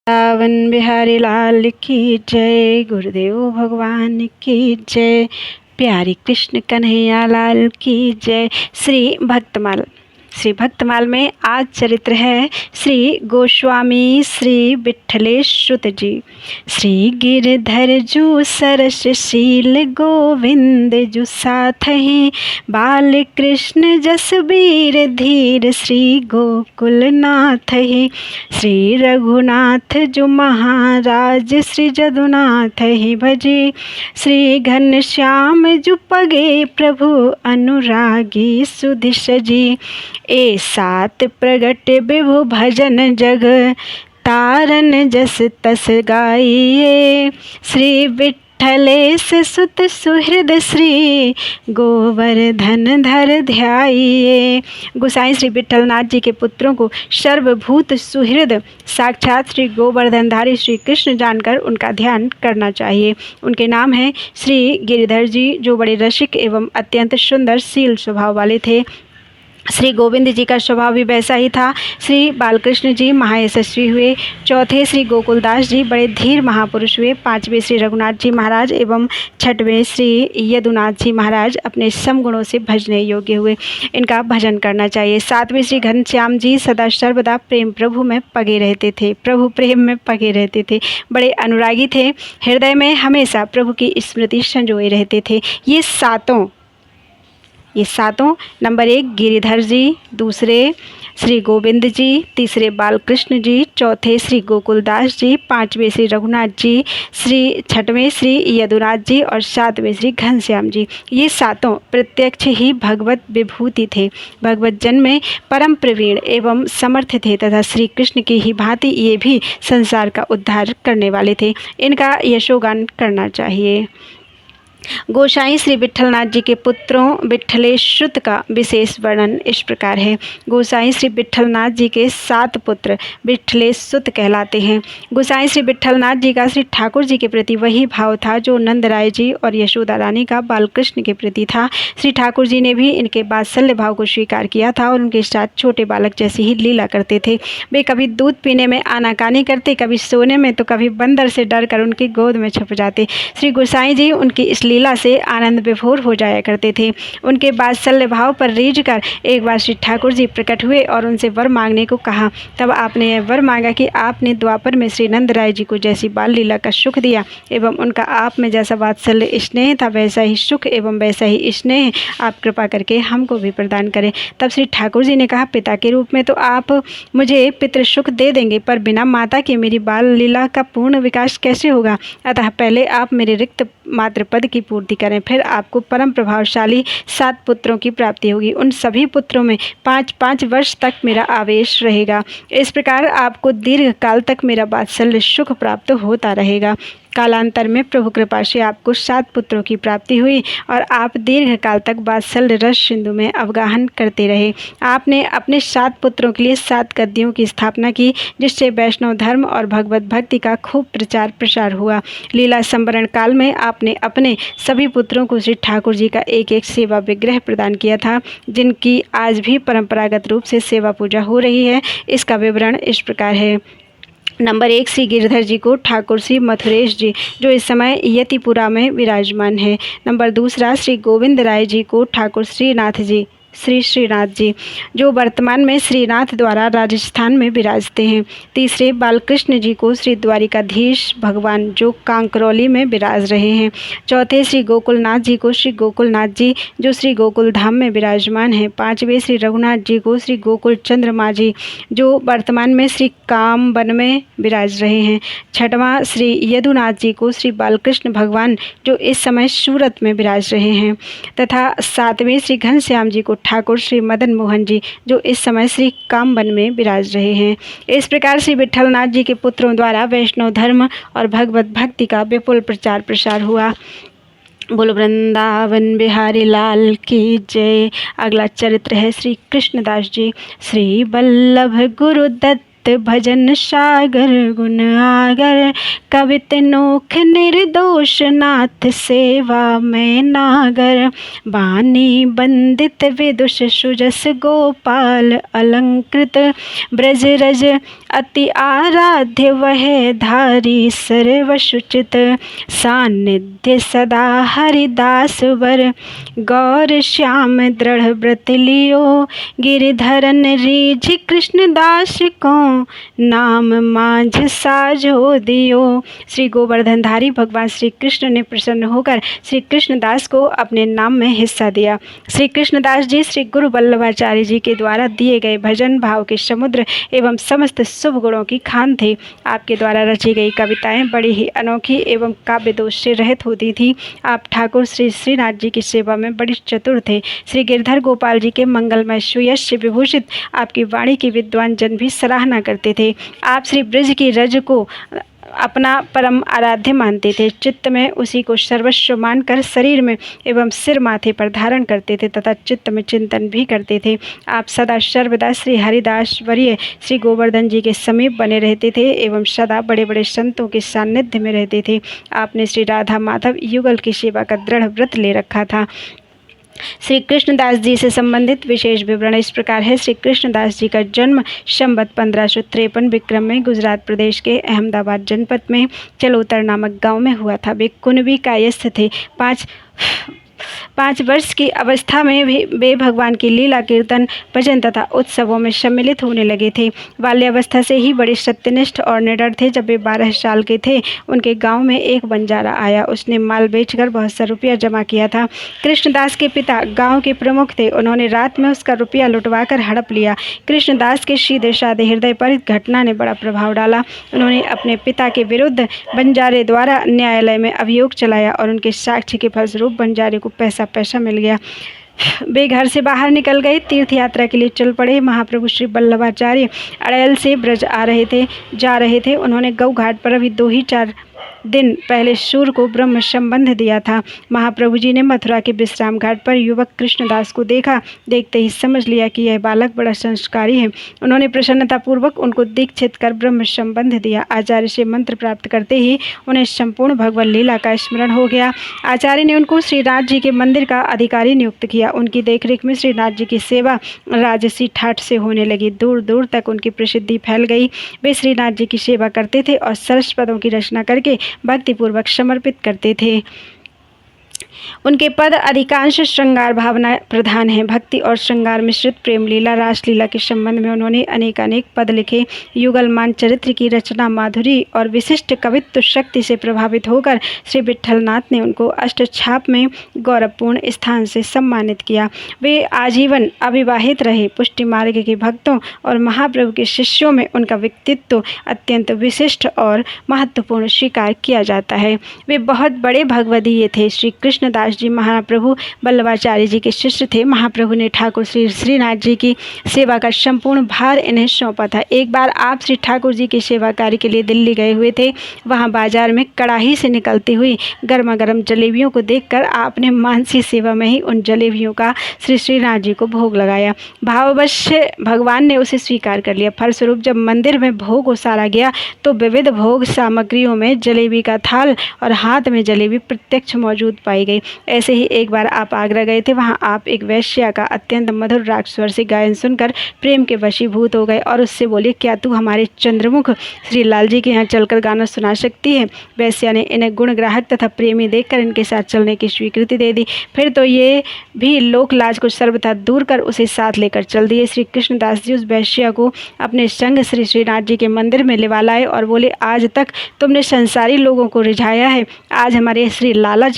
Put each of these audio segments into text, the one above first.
वृंदावन बिहारी लाल की जय, गुरुदेव भगवान की जय, प्यारी कृष्ण कन्हैया लाल की जय। श्री भक्तमाल। श्री भक्तमाल में आज चरित्र है श्री गोस्वामी श्री विठलेश्रुत जी। श्री गिरधर जू सरस शील गोविंद जू साथ ही, बाल कृष्ण जस बीर धीर श्री गोकुल नाथ ही। श्री रघुनाथ जू महाराज श्री जदुनाथ ही भजे, श्री घनश्याम जू पगे प्रभु अनुरागी सुधिश जी। ए सात प्रगट विभु भजन जग, तारन जस तस गाइए। श्री विठलेश सुत सुहृद श्री, गोवर्धन धर ध्याइए। गोसाई श्री विठलनाथ जी के पुत्रों को सर्वभूत सुहृद साक्षात श्री गोवर्धनधारी श्री कृष्ण जानकर उनका ध्यान करना चाहिए। उनके नाम हैं श्री गिरधर जी, जो बड़े रसिक एवं अत्यंत सुंदर शील स्वभाव वाले थे। श्री गोविंद जी का स्वभाव भी वैसा ही था। श्री बालकृष्ण जी महायशस्वी हुए। चौथे श्री गोकुलदास जी बड़े धीर महापुरुष हुए। पांचवें श्री रघुनाथ जी महाराज एवं छठवें श्री यदुनाथ जी महाराज अपने समगुणों से भजने योग्य हुए। इनका भजन करना चाहिए। सातवें श्री घनश्याम जी सदा सर्वदा प्रेम प्रभु में पगे रहते थे, प्रभु प्रेम में पगे रहते थे, बड़े अनुरागी थे, हृदय में हमेशा प्रभु की स्मृति संजोए रहते थे। ये सातों नंबर 1 गिरिधर जी, दूसरे श्री गोविंद जी, तीसरे बालकृष्ण जी, चौथे श्री गोकुलदास जी, पांचवें श्री रघुनाथ जी, छठवें श्री यदुनाथ जी और सातवें श्री घनश्याम जी। ये सातों प्रत्यक्ष ही भगवत विभूति थे, भगवत जन में परम प्रवीण एवं समर्थ थे तथा श्री कृष्ण की ही भांति ये भी संसार का उद्धार करने वाले थे। इनका यशोगान करना चाहिए। गोसाई श्री विठलनाथ जी के पुत्रों विठलेश्रुत का विशेष वर्णन इस प्रकार है। गोसाई श्री विठलनाथ जी के 7 पुत्र विठलेश्रुत कहलाते हैं। गोसाई श्री विठलनाथ जी का श्री ठाकुर जी के प्रति वही भाव था जो नंदराय जी और यशोदा रानी का बालकृष्ण के प्रति था। श्री ठाकुर जी ने भी इनके वात्सल्य भाव को स्वीकार किया था और उनके साथ छोटे बालक जैसी ही लीला करते थे। वे कभी दूध पीने में आनाकानी करते, कभी सोने में, तो कभी बंदर से डर कर उनकी गोद में छुप जाते। श्री गोसाई जी उनकी इस लीला से आनंद विभोर हो जाया करते थे। उनके वात्सल्य भाव पर रीझ कर एक बार श्री ठाकुर जी प्रकट हुए और उनसे वर मांगने को कहा। तब आपने यह वर मांगा कि आपने द्वापर में श्री नंदराय जी को जैसी बाल लीला का सुख दिया एवं उनका आप में जैसा वात्सल्य स्नेह था, वैसा ही सुख एवं वैसा ही स्नेह आप कृपा करके हमको भी प्रदान करें। तब श्री ठाकुर जी ने कहा, पिता के रूप में तो आप मुझे पितृ सुख दे देंगे, पर बिना माता के मेरी बाल लीला का पूर्ण विकास कैसे होगा? अतः पहले आप मेरे रिक्त मात्र पद की पूर्ति करें, फिर आपको परम प्रभावशाली 7 पुत्रों की प्राप्ति होगी। उन सभी पुत्रों में 5-5 वर्ष तक मेरा आवेश रहेगा। इस प्रकार आपको दीर्घ काल तक मेरा वात्सल्य सुख प्राप्त होता रहेगा। कालांतर में प्रभु कृपा से आपको 7 पुत्रों की प्राप्ति हुई और आप दीर्घ काल तक वात्सल्य रस सिंधु में अवगाहन करते रहे। आपने अपने 7 पुत्रों के लिए 7 गद्दियों की स्थापना की, जिससे वैष्णव धर्म और भगवत भक्ति का खूब प्रचार प्रसार हुआ। लीला संवरण काल में आपने अपने सभी पुत्रों को श्री ठाकुर जी का एक सेवा विग्रह प्रदान किया था, जिनकी आज भी परंपरागत रूप से सेवा पूजा हो रही है। इसका विवरण इस प्रकार है। नंबर 1 श्री गिरधर जी को ठाकुर श्री मथुरेश जी, जो इस समय यतिपुरा में विराजमान है। नंबर 2 श्री गोविंद राय जी को ठाकुर श्रीनाथ जी, श्रीनाथ जी, जो वर्तमान में श्रीनाथ द्वारा राजस्थान में विराजते हैं। तीसरे बालकृष्ण जी को श्री द्वारिकाधीश भगवान, जो कांकरौली में विराज रहे हैं। चौथे श्री गोकुलनाथ जी को श्री गोकुलनाथ जी, जो श्री गोकुल धाम में विराजमान हैं। पांचवें श्री रघुनाथ जी को श्री गोकुल चंद्रमा जी, जो वर्तमान में श्री काम वन में विराज रहे हैं। छठवां श्री यदुनाथ जी को श्री बालकृष्ण भगवान, जो इस समय सूरत में विराज रहे हैं। तथा सातवें श्री घनश्याम जी को ठाकुर श्री मदन मोहन जी, जो इस समय श्री कामवन में विराज रहे हैं। इस प्रकार श्री विठलनाथ जी के पुत्रों द्वारा वैष्णव धर्म और भगवत भक्ति का विपुल प्रचार प्रसार हुआ। बोलो वृंदावन बिहारी लाल की जय। अगला चरित्र है श्री कृष्णदास जी। श्री वल्लभ गुरु दत्त अमृत भजन सागर गुण आगर, कवित नोख निर्दोष नाथ सेवा में नागर, बानी बंदित विदुष सुजस गोपाल अलंकृत, ब्रज रज अति आराध्य वह धारी सर्वसुचित, सानिध्य सदा हरिदास वर, गौर श्याम दृढ़ व्रत लियो, गिरधरन रीझ कृष्णदास को, नाम मांझ साझो दियो। श्री गोवर्धनधारी भगवान श्री कृष्ण ने प्रसन्न होकर श्री कृष्णदास को अपने नाम में हिस्सा दिया। श्री कृष्णदास जी श्री गुरु वल्लभाचार्य जी के द्वारा दिए गए भजन भाव के समुद्र एवं समस्त शुभ गुणों की खान थे। आपके द्वारा रची गई कविताएं बड़ी ही अनोखी एवं काव्य दोष से रहित होती थी। आप ठाकुर श्री श्रीनाथ जी की सेवा में बड़ी चतुर थे। श्री गिरधर गोपाल जी के मंगलमय सुयश से विभूषित आपकी वाणी की विद्वान जन भी सराहना करते थे। आप श्री ब्रज की रज को अपना परम आराध्य मानते थे। चित्त में उसी को सर्वस्व मानकर शरीर में एवं सिर माथे पर धारण करते थे तथा चित्त में चिंतन भी करते थे। आप सदा सर्वदा श्री हरिदास वर्य श्री गोवर्धन जी के समीप बने रहते थे एवं सदा बड़े बड़े संतों के सानिध्य में रहते थे। आपने श्री राधा माधव युगल की सेवा का दृढ़ व्रत ले रखा था। श्री कृष्णदास जी से संबंधित विशेष विवरण इस प्रकार है। श्री कृष्णदास जी का जन्म संवत 1553 विक्रम में गुजरात प्रदेश के अहमदाबाद जनपद में चलोतर नामक गांव में हुआ था। वे कुनबी कायस्थ थे। पाँच वर्ष की अवस्था में वे भगवान की लीला कीर्तन भजन तथा उत्सवों में सम्मिलित होने लगे थे। बाल्यावस्था से ही बड़े सत्यनिष्ठ और निडर थे। जब वे 12 साल के थे उनके गांव में एक बंजारा आया। उसने माल बेचकर बहुत सा रुपया जमा किया था। कृष्णदास के पिता गांव के प्रमुख थे। उन्होंने रात में उसका रुपया लुटवाकर हड़प लिया। कृष्णदास के सीधे साधे हृदय पर इस घटना ने बड़ा प्रभाव डाला। उन्होंने अपने पिता के विरुद्ध बंजारे द्वारा न्यायालय में अभियोग चलाया और उनके साक्ष्य के फलस्वरूप बंजारे को पैसा मिल गया। वे घर से बाहर निकल गए, तीर्थ यात्रा के लिए चल पड़े। महाप्रभु श्री वल्लभाचार्य अड़यल से ब्रज जा रहे थे। उन्होंने गौ घाट पर अभी 2-4 दिन पहले सूर्य को ब्रह्म संबंध दिया था। महाप्रभु जी ने मथुरा के विश्राम घाट पर युवक कृष्णदास को देखा। देखते ही समझ लिया कि यह बालक बड़ा संस्कारी है। उन्होंने प्रसन्नतापूर्वक उनको दीक्षित कर ब्रह्म संबंध दिया। आचार्य से मंत्र प्राप्त करते ही उन्हें संपूर्ण भगवत लीला का स्मरण हो गया। आचार्य ने उनको श्रीनाथ जी के मंदिर का अधिकारी नियुक्त किया। उनकी देखरेख में श्रीनाथ जी की सेवा राजसी ठाठ से होने लगी। दूर दूर तक उनकी प्रसिद्धि फैल गई। वे श्रीनाथ जी की सेवा करते थे और सरस पदों की रचना करके भक्तिपूर्वक समर्पित करते थे। उनके पद अधिकांश श्रृंगार भावना प्रधान है। भक्ति और श्रृंगार मिश्रित प्रेम लीला रासलीला के संबंध में उन्होंने अनेकानेक पद लिखे। युगलमान चरित्र की रचना माधुरी और विशिष्ट कवित्व शक्ति से प्रभावित होकर श्री विट्ठलनाथ ने उनको अष्टछाप में गौरवपूर्ण स्थान से सम्मानित किया। वे आजीवन अविवाहित रहे। पुष्टि मार्ग के भक्तों और महाप्रभु के शिष्यों में उनका व्यक्तित्व अत्यंत विशिष्ट और महत्वपूर्ण स्वीकार किया जाता है। वे बहुत बड़े भगवदीय थे। श्री कृष्णदास जी महाप्रभु वल्लभाचार्य जी के शिष्य थे। महाप्रभु ने ठाकुर श्री श्रीनाथ जी की सेवा का संपूर्ण भार इन्हें सौंपा था। एक बार आप श्री ठाकुर जी की सेवा कार्य के लिए दिल्ली गए हुए थे। वहां बाजार में कड़ाही से निकलती हुई गर्मा गर्म जलेबियों को देखकर आपने मानसी सेवा में ही उन जलेबियों का श्री श्रीनाथ जी को भोग लगाया। भाववश्य भगवान ने उसे स्वीकार कर लिया। फलस्वरूप जब मंदिर में भोग उसारा गया तो विविध भोग सामग्रियों में जलेबी का थाल और हाथ में जलेबी प्रत्यक्ष मौजूद पाई गई। ऐसे ही एक बार आप आगरा गए थे। वहां आप एक वैश्या का अत्यंत मधुर राग स्वर से गायन सुनकर प्रेम के वशीभूत हो गए और उससे बोले, क्या तू हमारे चंद्रमुख श्री लाल जी के यहाँ चलकर गाना सुना सकती है? वैश्या ने इन्हें गुणग्राहक तथा प्रेमी देखकर इनके साथ चलने की स्वीकृति दे दी। फिर तो ये भी लोक लाज को सर्वथा दूर कर उसे साथ लेकर चल दिए। श्री कृष्णदास जी उस वैश्या को अपने संग श्री श्रीनाथ जी के मंदिर में लिवा लाए और बोले, आज तक तुमने संसारी लोगों को रिझाया है, आज हमारे श्री लाल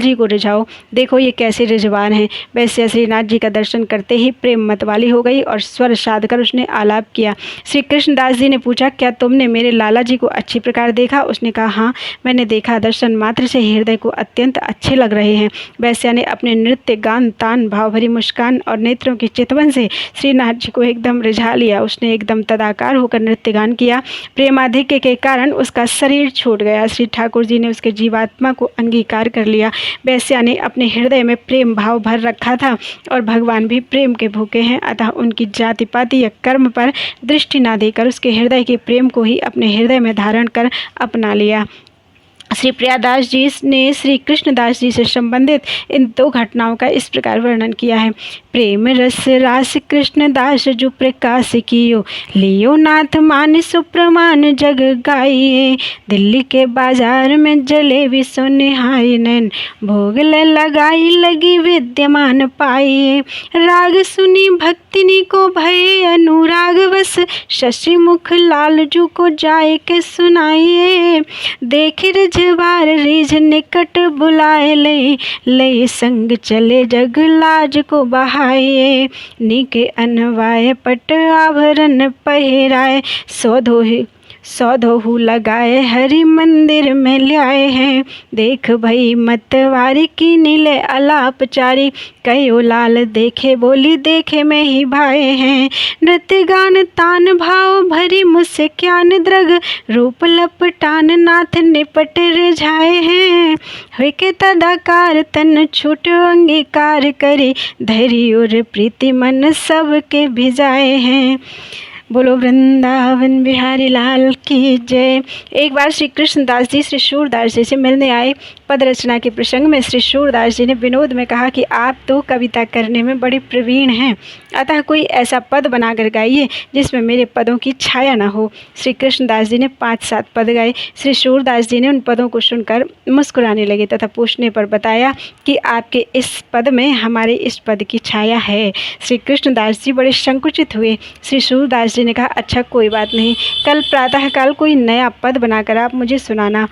जी को रिझाओ। देखो ये कैसे रिझवान हैं। वैश्या श्रीनाथ जी का दर्शन करते ही प्रेम मतवाली हो गई और स्वर साध कर उसने आलाप किया। श्री कृष्णदास जी ने पूछा, क्या तुमने मेरे लाला जी को अच्छी प्रकार देखा? उसने कहा, हाँ मैंने देखा। दर्शन मात्र से हृदय को अत्यंत अच्छे लग रहे हैं। वैश्या ने अपने नृत्य गान तान भावभरी मुस्कान और नेत्रों की चितवन से श्रीनाथ जी को एकदम रिझा लिया। उसने एकदम तदाकार होकर नृत्य गान किया। प्रेमाधिक्य के कारण उसका शरीर छूट गया। श्री ठाकुर जी ने उसके जीवात्मा को अंगीकार कर लिया। वैश्या ने अपने हृदय में प्रेम भाव भर रखा था और भगवान भी प्रेम के भूखे हैं, अतः उनकी जाति पाति या कर्म पर दृष्टि ना देकर उसके हृदय के प्रेम को ही अपने हृदय में धारण कर अपना लिया। श्री प्रियादास जी ने श्री कृष्णदास जी से संबंधित इन दो घटनाओं का इस प्रकार वर्णन किया है। प्रेम रस रास कृष्णदास जो प्रकाश कियो, लियो नाथ मान सुप्रमाण जग गाइए। दिल्ली के बाजार में जले विसो निहाय नैन, भोग लगाई लगी विद्यमान पाइए। राग सुनी भक्तिनी को भय अनुराग बस, शशि मुख लाल जू को जाए के सुनाइए। देखे रजवार रिझ निकट बुलाए, ले संग चले जग लाज को बहाइए। नीके अनवाय पट आभरण पहिराए, सौधोहु लगाए हरि मंदिर में ल्याए हैं। देख भई मतवारी की नीले अलापचारी, कयो लाल देखे बोली देखे में ही भाए हैं। नृत्य गान तान भाव भरी मुझसे ज्ञान द्रग, रूप लपटान नाथ निपट रिझाए हैं। हुए के तदाकार तन छूट अंगीकार करे, धैर्य और प्रीति मन सबके भिजाए हैं। बोलो वृंदावन बिहारी लाल की जय। एक बार श्री कृष्णदास जी श्री सूरदास जी से मिलने आए। पद रचना के प्रसंग में श्री सूरदास जी ने विनोद में कहा कि आप तो कविता करने में बड़े प्रवीण हैं, अतः कोई ऐसा पद बनाकर गाइए जिसमें मेरे पदों की छाया न हो। श्री कृष्णदास जी ने 5-7 पद गाए। श्री सूरदास जी ने उन पदों को सुनकर मुस्कुराने लगे तथा पूछने पर बताया कि आपके इस पद में हमारे इस पद की छाया है। श्री कृष्णदास जी बड़े संकुचित हुए। श्री सूरदास जी ने कहा, अच्छा कोई बात नहीं, कल प्रातःकाल कोई नया पद बनाकर आप मुझे सुनाना।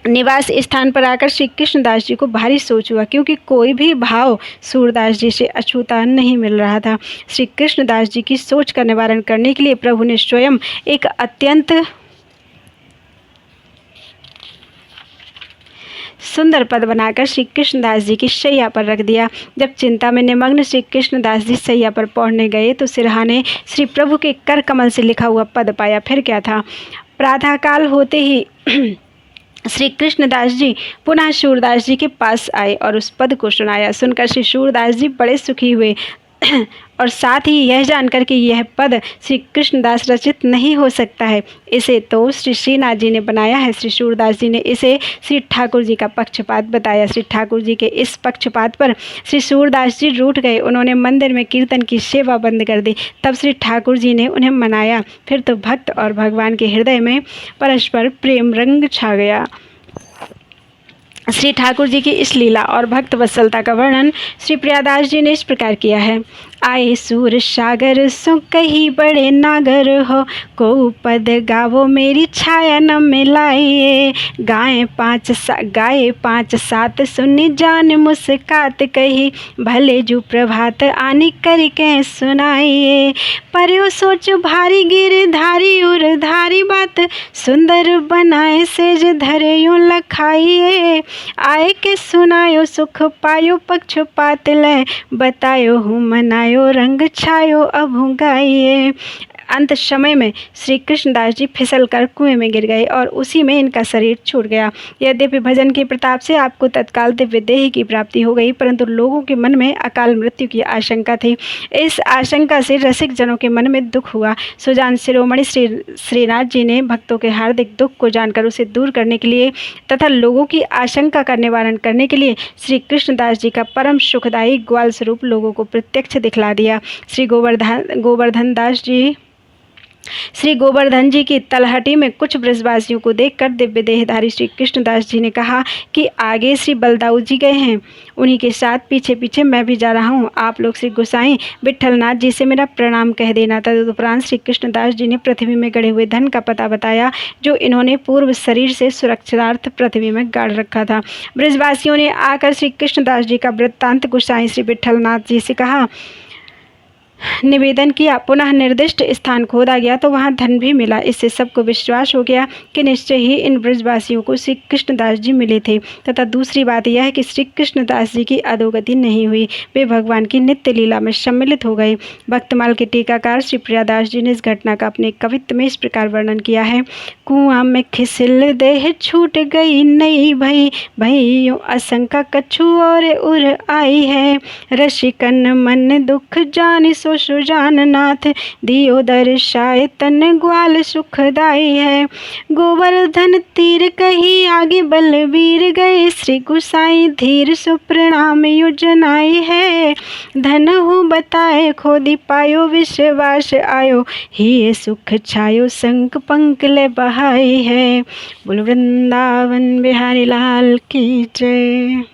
निवास स्थान पर आकर श्री कृष्णदास जी को भारी सोच हुआ, क्योंकि कोई भी भाव सूरदास जी से अछूता नहीं मिल रहा था। श्री कृष्णदास जी की सोच का निवारण करने के लिए प्रभु ने स्वयं एक अत्यंत सुंदर पद बनाकर श्री कृष्णदास जी की शैया पर रख दिया। जब चिंता में निमग्न श्री कृष्णदास जी शैया पर पहुंचने गए तो सिरहाने श्री प्रभु के कर कमल से लिखा हुआ पद पाया। फिर क्या था, प्रातःकाल होते ही श्री कृष्णदास जी पुनः सूरदास जी के पास आए और उस पद को सुनाया। सुनकर श्री सूरदास जी बड़े सुखी हुए और साथ ही यह जानकर कि यह पद श्री कृष्णदास रचित नहीं हो सकता है, इसे तो श्री श्रीनाथ जी ने बनाया है। श्री सूरदास जी ने इसे श्री ठाकुर जी का पक्षपात बताया। श्री ठाकुर जी के इस पक्षपात पर श्री सूरदास जी रूठ गए। उन्होंने मंदिर में कीर्तन की सेवा बंद कर दी। तब श्री ठाकुर जी ने उन्हें मनाया। फिर तो भक्त और भगवान के हृदय में परस्पर प्रेम रंग छा गया। श्री ठाकुर जी की इस लीला और भक्त वत्सलता का वर्णन श्री प्रियादास जी ने इस प्रकार किया है। आए सूर सागर सो कही बड़े नागर हो, को पद गावो मेरी छाया न मिलाइए। गाए 5-7 सुनी जान मुस्कात कही, भले जू प्रभात आनी करके सुनाइए। पर्यो सोच भारी गिरधारी उर धारी बात, सुंदर बनाए सेज धरयो लखाइए। आए के सुनायो सुख पायो पक्षपात ले, बतायो हूँ मनायो रंग छायो अब गाइए। अंत समय में श्री कृष्णदास जी फिसल कर कुएं में गिर गए और उसी में इनका शरीर छूट गया। यद्यपि भजन के प्रताप से आपको तत्काल दिव्य देह की प्राप्ति हो गई, परंतु लोगों के मन में अकाल मृत्यु की आशंका थी। इस आशंका से रसिक जनों के मन में दुख हुआ। सुजान शिरोमणि श्री श्रीनाथ जी ने भक्तों के हार्दिक दुख को जानकर उसे दूर करने के लिए तथा लोगों की आशंका का निवारण करने के लिए श्री कृष्णदास जी का परम सुखदायी ग्वाल स्वरूप लोगों को प्रत्यक्ष दिखला दिया। श्री गोवर्धन जी की तलहटी में कुछ ब्रजवासियों को देखकर दिव्य देहधारी श्री कृष्णदास जी ने कहा कि आगे श्री बलदाऊ जी गए हैं, उन्हीं के साथ पीछे पीछे मैं भी जा रहा हूँ। आप लोग श्री गोसाई विट्ठलनाथ जी से मेरा प्रणाम कह देना। तदुपरांत श्री कृष्णदास जी ने पृथ्वी में गड़े हुए धन का पता बताया जो इन्होंने पूर्व शरीर से सुरक्षार्थ पृथ्वी में गाड़ रखा था। ब्रजवासियों ने आकर श्री कृष्णदास जी का वृत्तांत गोसाई श्री विट्ठलनाथ जी से कहा। निवेदन किया। पुनः निर्दिष्ट स्थान खोदा गया तो वहां धन भी मिला। इससे सबको विश्वास हो गया कि निश्चय ही इन ब्रजवासियों को श्री कृष्णदास जी मिले थे। तथा दूसरी बात यह है कि श्री कृष्णदास जी की अधोगति नहीं हुई, वे भगवान की नित्य लीला में सम्मिलित हो गए। भक्तमाल के टीकाकार श्री प्रियादास जी ने इस घटना का अपने कवित्व में इस प्रकार वर्णन किया है। कुआं में खिसिल देह छूट गई नई भई, भइयों असंका कछु और उर आई है। रसिकन मन दुख जानि सो सुजान नाथ, दियो दर्शाए तन ग्वाल सुखदाई है। गोवर्धन तीर कही आगे बलवीर गए, श्री गुसाई धीर सो प्रणाम योजनाई है। धन हूँ बताए खोदी पायो विश्वास आयो, ही सुख छायो संक पंकले बहाई है। बोल वृंदावन बिहारी लाल की जय।